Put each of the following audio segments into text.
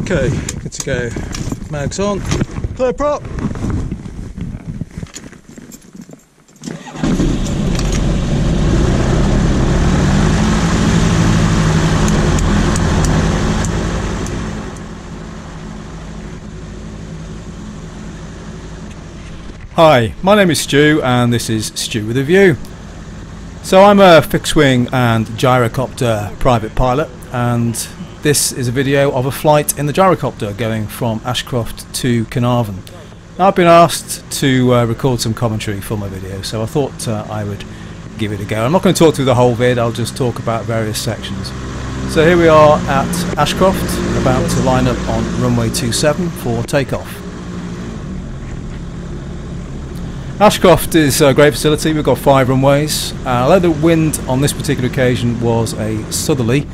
Okay, good to go. Mags on, clear prop. Hi, my name is Stu and this is Stu with a View. So I'm a fixed wing and gyrocopter private pilot, and this is a video of a flight in the gyrocopter going from Ashcroft to Caernarfon. Now, I've been asked to record some commentary for my video, so I thought I would give it a go. I'm not going to talk through the whole vid, I'll just talk about various sections. So here we are at Ashcroft, about to line up on runway 27 for takeoff. Ashcroft is a great facility. We've got 5 runways. Although the wind on this particular occasion was a southerly,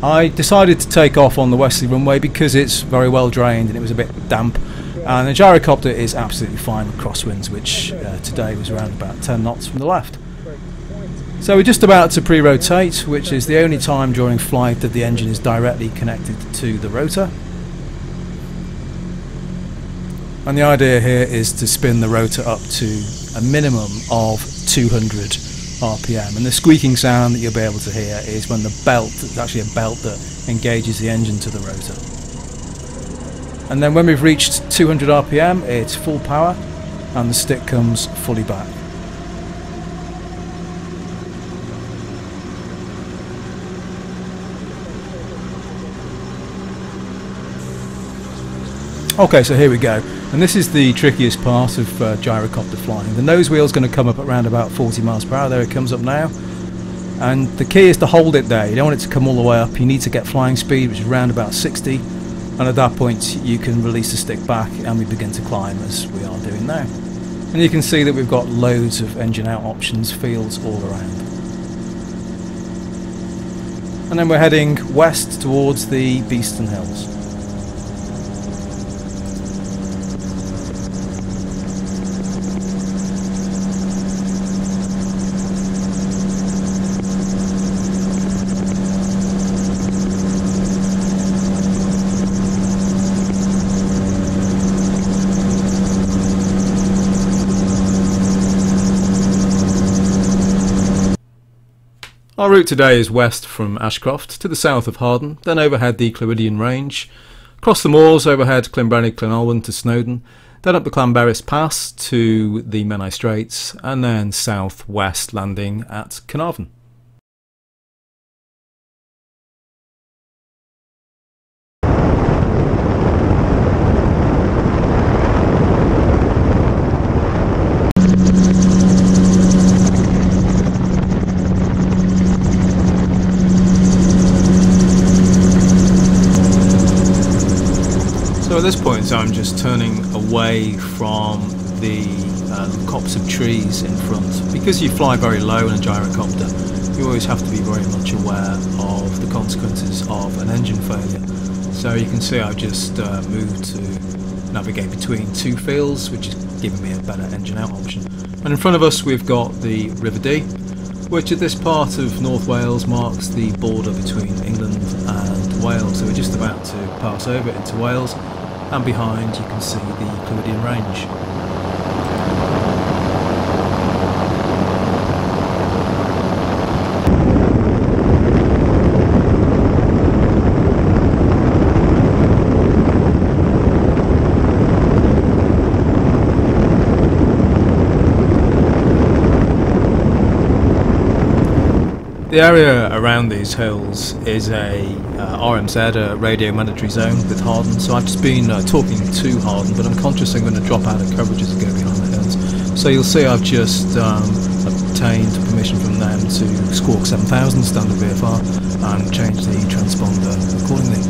I decided to take off on the westerly runway because it's very well drained and it was a bit damp, and the gyrocopter is absolutely fine with crosswinds, which today was around about 10 knots from the left. So we're just about to pre-rotate, which is the only time during flight that the engine is directly connected to the rotor. And the idea here is to spin the rotor up to a minimum of 200 RPM, and the squeaking sound that you'll be able to hear is when the belt, it's actually a belt that engages the engine to the rotor. And then when we've reached 200 RPM, it's full power and the stick comes fully back. Okay, so here we go, and this is the trickiest part of gyrocopter flying. The nose wheel is going to come up at around about 40 miles per hour. There it comes up now, and the key is to hold it there. You don't want it to come all the way up. You need to get flying speed, which is around about 60, and at that point you can release the stick back and we begin to climb, as we are doing now. And you can see that we've got loads of engine out options, fields all around. And then we're heading west towards the Beeston Hills. Our route today is west from Ashcroft to the south of Harden, then overhead the Clwydian Range, across the moors overhead Clynbrennig Clynolwen to Snowdon, then up the Llanberis Pass to the Menai Straits, and then south west landing at Caernarfon. So at this point I'm just turning away from the copse of trees in front. Because you fly very low in a gyrocopter, you always have to be very much aware of the consequences of an engine failure. So you can see I've just moved to navigate between 2 fields, which is giving me a better engine out option. And in front of us we've got the River Dee, which at this part of North Wales marks the border between England and Wales. So we're just about to pass over into Wales, and behind you can see the Clwydian Range. The area around these hills is a RMZ, a radio mandatory zone with Harden, so I've just been talking to Harden, but I'm conscious I'm going to drop out of coverage as I go behind the hills. So you'll see I've just obtained permission from them to squawk 7000 standard VFR and change the transponder accordingly.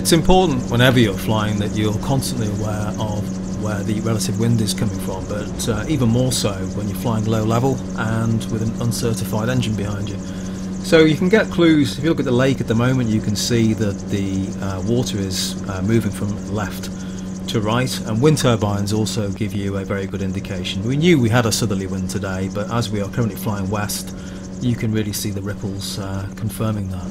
It's important whenever you're flying that you're constantly aware of where the relative wind is coming from, but even more so when you're flying low level and with an uncertified engine behind you. So you can get clues. If you look at the lake at the moment, you can see that the water is moving from left to right, and wind turbines also give you a very good indication. We knew we had a southerly wind today, but as we are currently flying west, you can really see the ripples confirming that.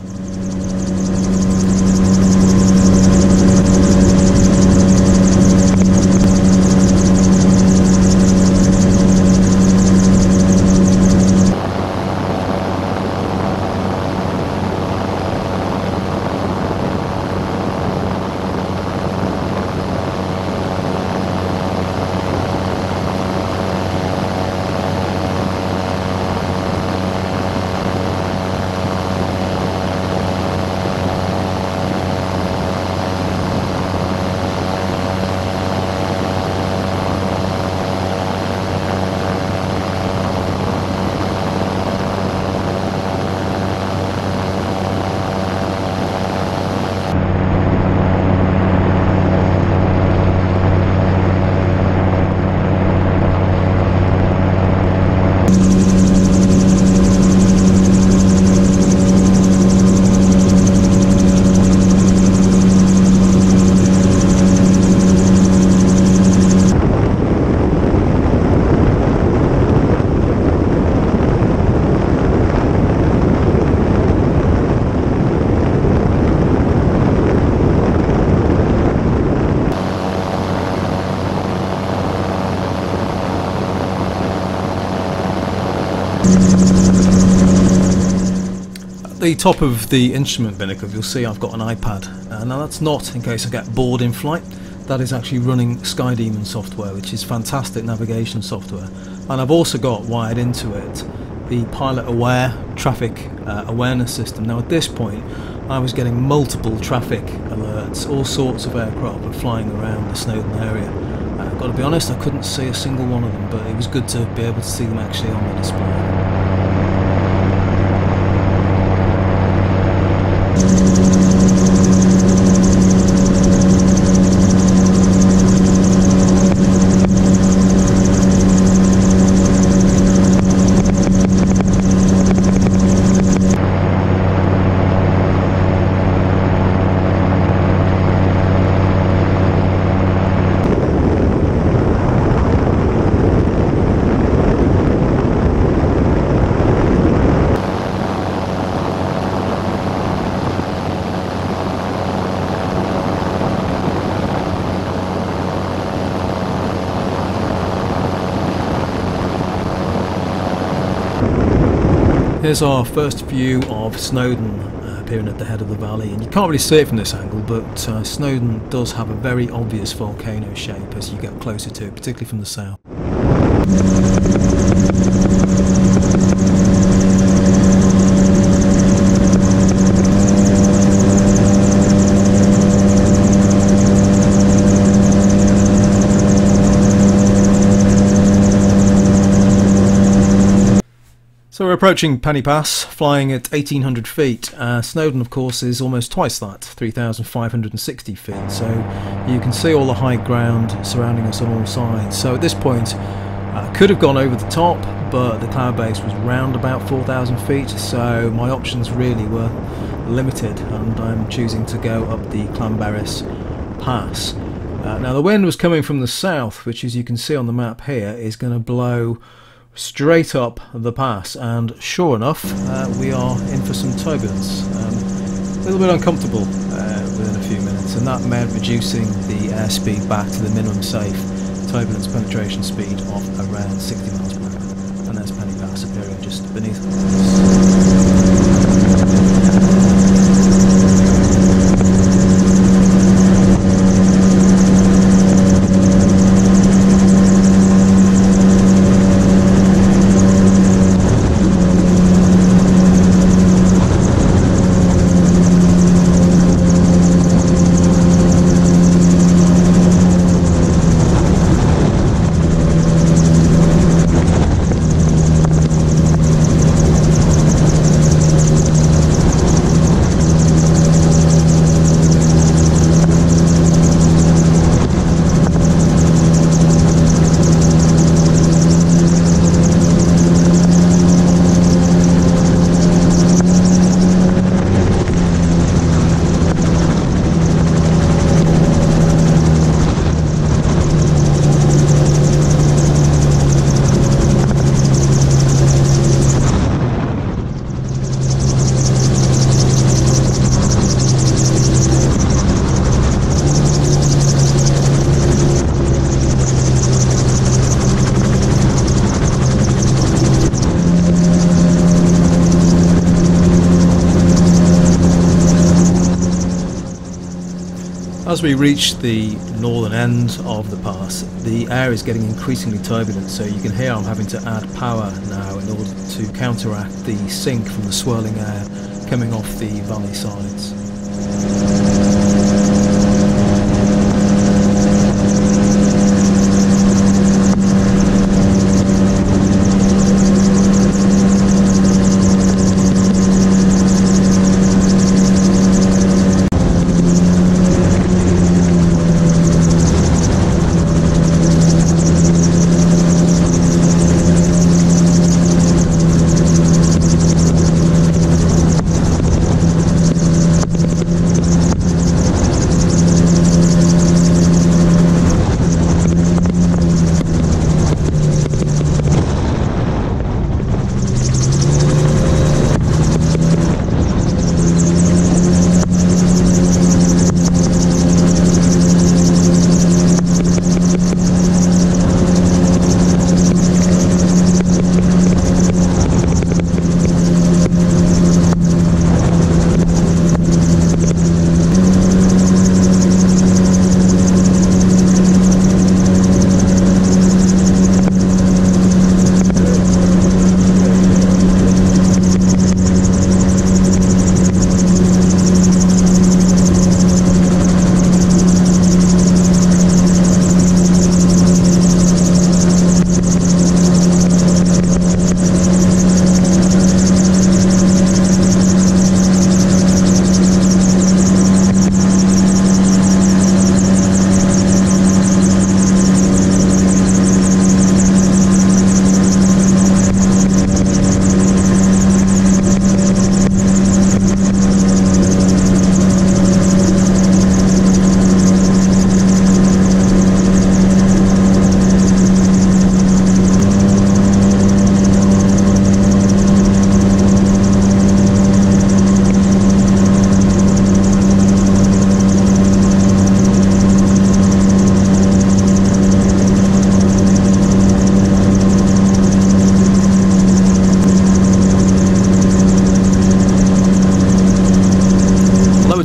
At the top of the instrument binnacle, you'll see I've got an iPad. Now that's not in case I get bored in flight. That is actually running SkyDemon software, which is fantastic navigation software. And I've also got wired into it the pilot aware traffic awareness system. Now at this point I was getting multiple traffic alerts. All sorts of aircraft were flying around the Snowdon area. I've got to be honest, I couldn't see a single one of them, but it was good to be able to see them actually on the display. Here's our first view of Snowdon appearing at the head of the valley, and you can't really see it from this angle, but Snowdon does have a very obvious volcano shape as you get closer to it, particularly from the south. So we're approaching Penny Pass, flying at 1800 feet. Snowdon, of course, is almost twice that, 3,560 feet. So you can see all the high ground surrounding us on all sides. So at this point, I could have gone over the top, but the cloud base was round about 4,000 feet. So my options really were limited, and I'm choosing to go up the Llanberis Pass. Now the wind was coming from the south, which, as you can see on the map here, is going to blow straight up the pass, and sure enough we are in for some turbulence. A little bit uncomfortable within a few minutes, and that meant reducing the airspeed back to the minimum safe turbulence penetration speed of around 60 miles per hour. And there's Penny Pass appearing just beneath us. As we reach the northern end of the pass, the air is getting increasingly turbulent, so you can hear I'm having to add power now in order to counteract the sink from the swirling air coming off the valley sides.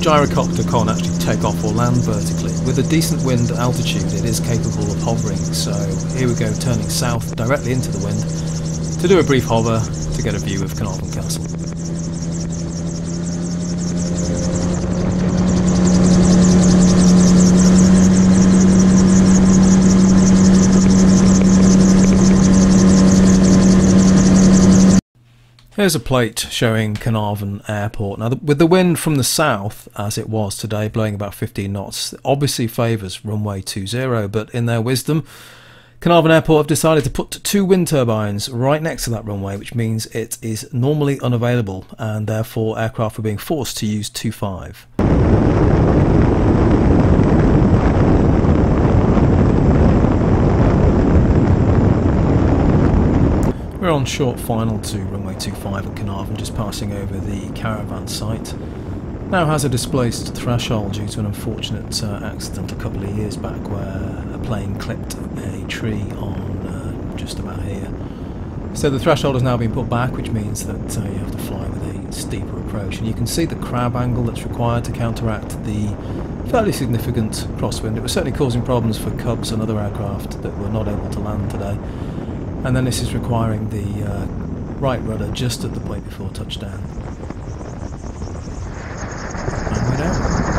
Gyrocopter can't actually take off or land vertically. With a decent wind altitude it is capable of hovering, so here we go, turning south directly into the wind to do a brief hover to get a view of Caernarfon Castle. Here's a plate showing Caernarfon Airport. Now, with the wind from the south, as it was today, blowing about 15 knots, obviously favours runway 20, but in their wisdom, Caernarfon Airport have decided to put 2 wind turbines right next to that runway, which means it is normally unavailable, and therefore aircraft are being forced to use 2.5. We're on short final to runway 25 at Caernarfon, just passing over the caravan site. Now has a displaced threshold due to an unfortunate accident a couple of years back where a plane clipped a tree on just about here. So the threshold has now been put back, which means that you have to fly with a steeper approach, and you can see the crab angle that's required to counteract the fairly significant crosswind. It was certainly causing problems for Cubs and other aircraft that were not able to land today. And then this is requiring the right rudder just at the point before touchdown. And we're down.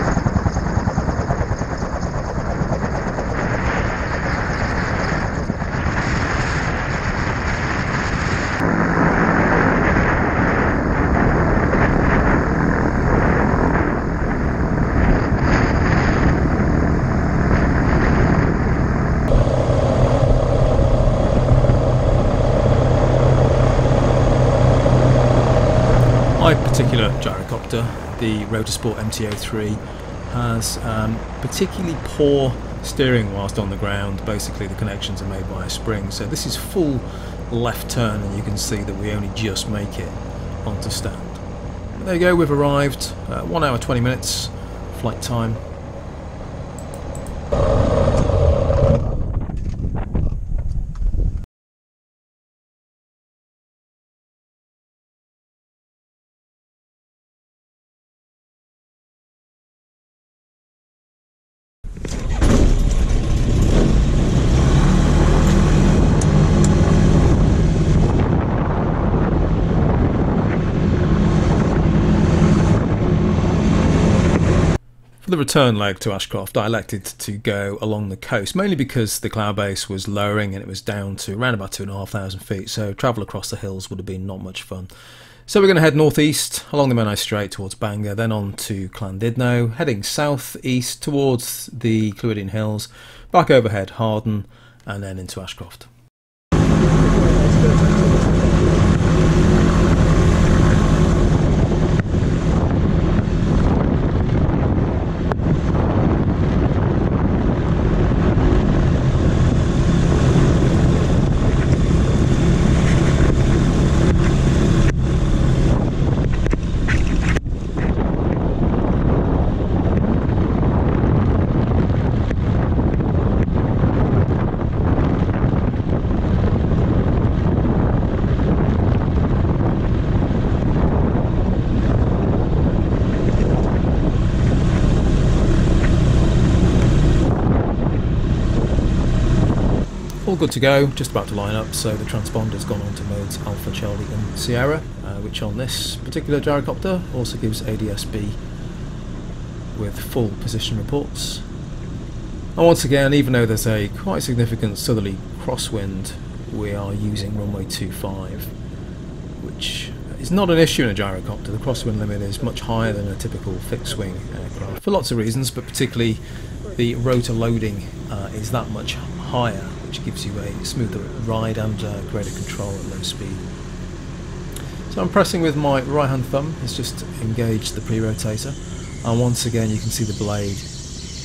My particular gyrocopter, the Rotorsport MT-03, has particularly poor steering whilst on the ground. Basically the connections are made by a spring, so this is full left turn and you can see that we only just make it onto stand. But there you go, we've arrived, 1 hour 20 minutes flight time. the return leg to Ashcroft, I elected to go along the coast, mainly because the cloud base was lowering and it was down to around about 2,500 feet, so travel across the hills would have been not much fun. So we're going to head northeast along the Menai Strait towards Bangor, then on to Llandudno, heading southeast towards the Clwydian Hills, back overhead Harden, and then into Ashcroft. All good to go, just about to line up, so the transponder's gone on to modes Alpha, Charlie and Sierra, which on this particular gyrocopter also gives ADS-B with full position reports. And once again, even though there's a quite significant southerly crosswind, we are using runway 25, which is not an issue in a gyrocopter. The crosswind limit is much higher than a typical fixed wing aircraft, for lots of reasons, but particularly the rotor loading is that much higher, which gives you a smoother ride and greater control at low speed. So I'm pressing with my right hand thumb, it's just engaged the pre-rotator, and once again you can see the blade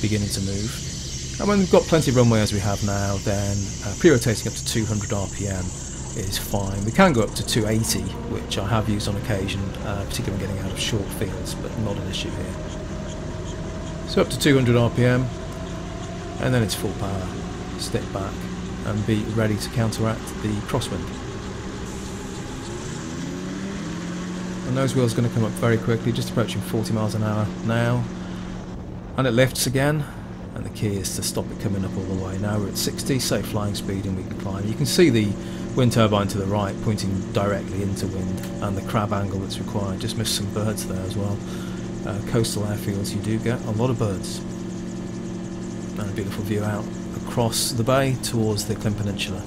beginning to move. And when we've got plenty of runway as we have now, then pre-rotating up to 200 RPM is fine. We can go up to 280, which I have used on occasion, particularly when getting out of short fields, but not an issue here. So up to 200 RPM, and then it's full power, stick back and be ready to counteract the crosswind. The nose wheel is going to come up very quickly, just approaching 40 miles an hour now, and it lifts again, and the key is to stop it coming up all the way. Now we're at 60, safe flying speed, and we can climb. You can see the wind turbine to the right pointing directly into wind, and the crab angle that's required. Just missed some birds there as well. Coastal airfields, you do get a lot of birds. And a beautiful view out across the bay towards the Clym Peninsula.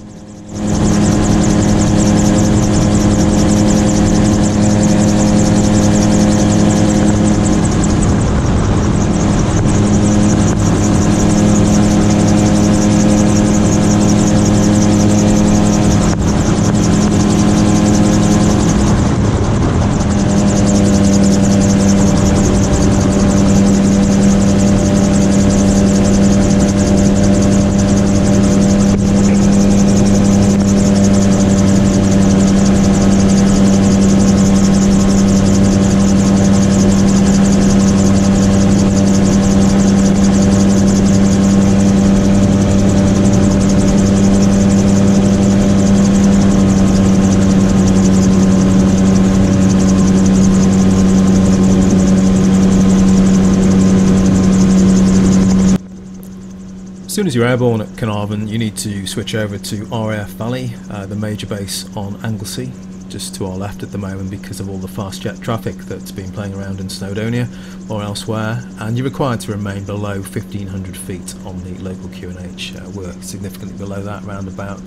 As soon as you're airborne at Caernarfon, you need to switch over to RAF Valley, the major base on Anglesey, just to our left at the moment because of all the fast jet traffic that's been playing around in Snowdonia or elsewhere, and you're required to remain below 1,500 feet on the local QNH. We're significantly below that, around about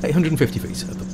850 feet at the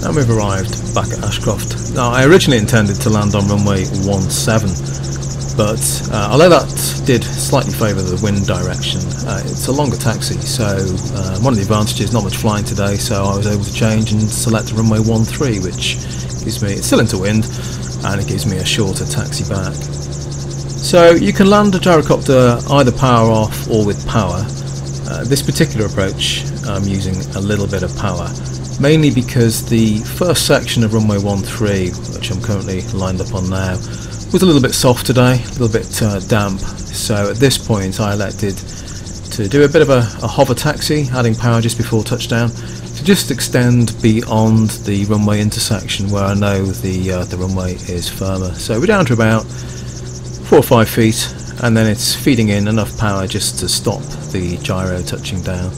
And we've arrived back at Ashcroft. Now, I originally intended to land on runway 17, but although that did slightly favour the wind direction, it's a longer taxi, so one of the advantages, not much flying today, so I was able to change and select runway 13, which gives me, it's still into wind, and it gives me a shorter taxi back. So you can land a gyrocopter either power off or with power. This particular approach I'm using a little bit of power, mainly because the first section of runway 13, which I'm currently lined up on now, was a little bit soft today, a little bit damp, so at this point I elected to do a bit of a hover taxi, adding power just before touchdown, to just extend beyond the runway intersection where I know the runway is firmer. So we're down to about 4 or 5 feet, and then it's feeding in enough power just to stop the gyro touching down.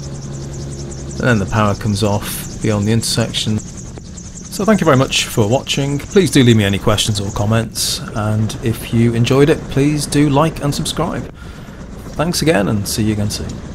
And then the power comes off beyond the intersection. So thank you very much for watching. Please do leave me any questions or comments, and if you enjoyed it, please do like and subscribe. Thanks again, and see you again soon.